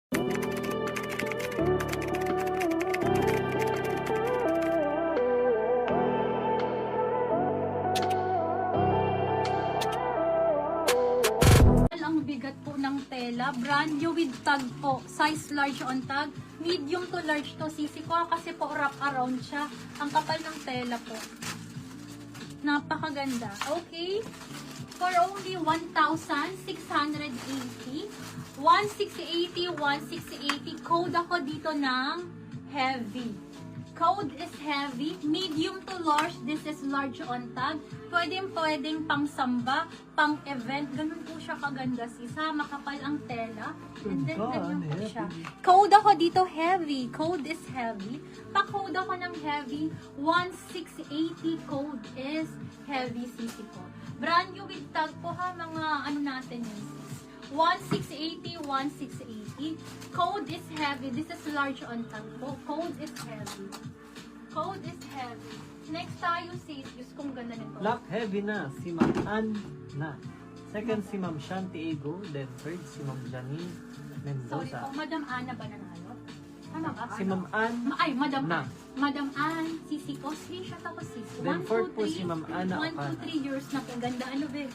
Ang bigat po ng tela, brand new with tag po, size large on tag, medium to large to sisi ko kasi po wrap around siya. Ang kapal ng tela po. Napakaganda. Okay? For only 1,680. 1,680, 1,680. Code ako dito ng heavy. Code is heavy, medium to large, this is large on tag. Pwedeng pang samba, pang event, ganun po siya kaganda sisa, makapal ang tela. And then ganyan po siya. Code ako dito heavy, code is heavy. Pa-code ako ng heavy, 1,680 code is heavy sisi ko. Brand new with tag po ha, mga ano natin yun sis. 1,680, 1,680. Code is heavy. This is large on tag po. Code is heavy. Code is heavy. Next tayo sis. Diyos kong ganda nito. Black heavy na, si Ma'am Ann na. Second, si Ma'am Shanti Ego. Then third, si Ma'am Janine Sorry Mendoza. po. Madam Ana ba nanalo? Tama ba? Si Ma'am Ann Ay, Madam na. Ann. Madam Ann, sisi ko. Screenshot ako sis. Then fourth po si Ma'am Ana 1, 2, 3 years na po. Ganda ano be?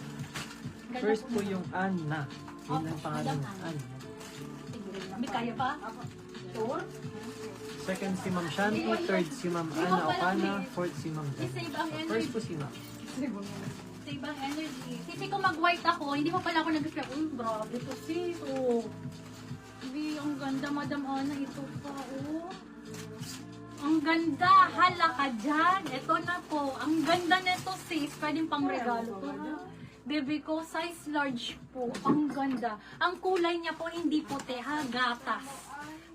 Ganda First po na. yung Ann na. Yun ang Opo, pangalan Madam ng Ann. Ann. May kaya pa? Sure? Second, si Ma'am Shanti. Third, si Ma'am Ana Ocana. Fourth, si Ma'am Janine. I-save ang energy. First po si Ma'am. Save ang energy. Kasi kung mag-white ako, hindi pa pala ako nag-reflect. Uy, grabe to sis. Oh. Uy, ang ganda, Madam Ana. Ito pa, oh. Ang ganda. Hala ka dyan. Ito na po. Ang ganda nito sis. Pwedeng pang regalo to. Ha? Baby ko, size large po. Ang ganda. Ang kulay niya po, hindi puti ha. Gatas.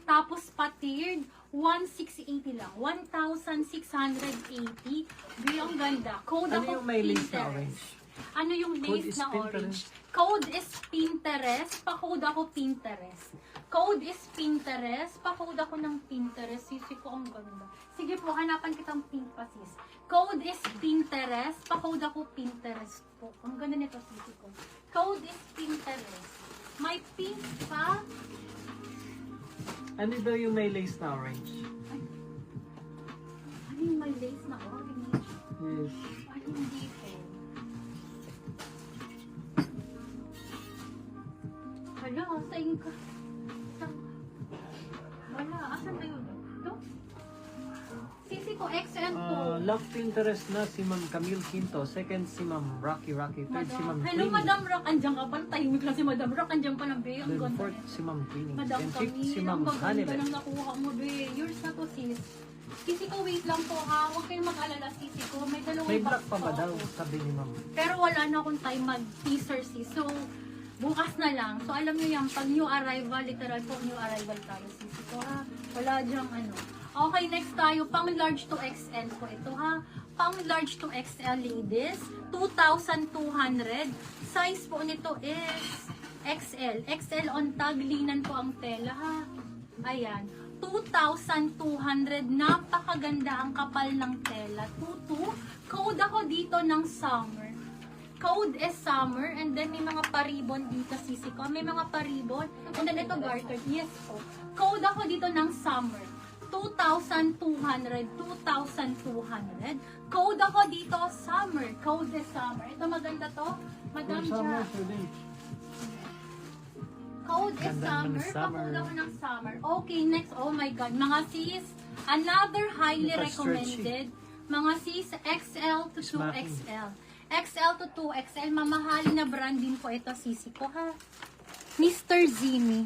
Tapos patiered, 1,680 lang. 1,680. Be ang ganda. Code Ano ako yung may lace na Pinterest. orange? Ano yung Code lace is na Pinterest. orange? Code is Pinterest. Pa-code ako Pinterest. Code is Pinterest. Pa-code ako ng Pinterest. Sisi ko ang ganda. Sige po, hanapan kitang pink pa sis. Code is Pinterest. Pa-code ako Pinterest po. Ang ganda nito sisi ko. Code is Pinterest. May pink pa. Ano daw yung may lace na orange? Ano yung may lace na orange? Yes. Ay, hindi po. Hala, saan ka? Wala, asan ba yun? Ito? Sisi ko, XL po. Love Pinterest na si Ma'am Camille Quinto. Second, si Ma'am Rocky. Third, si Ma'am Hello, Queenie. Madam Rock. Andiyan ka pa. Tahimik lang si Madam Rock. Andiyan pa lang, be. Ang Then ganda. fourth, si Ma'am Queenie. Madam Then fifth, si Camille, Ma'am ang ganda Hannibal. ng nakuha mo, be. Yours na to, sis. Sisi ko, wait lang po ha. Huwag kayong mag-alala, sisi ko. May dalawang May box black pa ba po daw? ako. Sabi ni Ma'am. Pero wala na akong time mag-teaser sis. So, bukas na lang. So, alam nyo yan, pag new arrival, literal po new arrival tayo sis. So, ha, wala dyang ano. Okay, next tayo. Pang large to XL po ito ha. Pang large to XL ladies. 2,200. Size po nito is XL. XL on tag. Linan po ang tela ha. Ayan. 2,200. Napakaganda ang kapal ng tela. 22. Code ako dito ng summer. Code is summer. And then may mga paribon dito sisi ko. May mga paribon. And then ito garter. Yes po. Code ako dito ng summer. 2,200. 2,200. Code ako dito summer. Code is summer. Ito maganda to. Madam Cha. Code is Ganda naman summer. ng summer. Pakula ko ng summer. Okay, next. Oh my God. Mga sis, another highly Ito, recommended. Mga sis, XL to Smacking. 2XL. XL to 2XL. Mamahalin na brand din po ito, sisi ko ha. Mr. Zimi.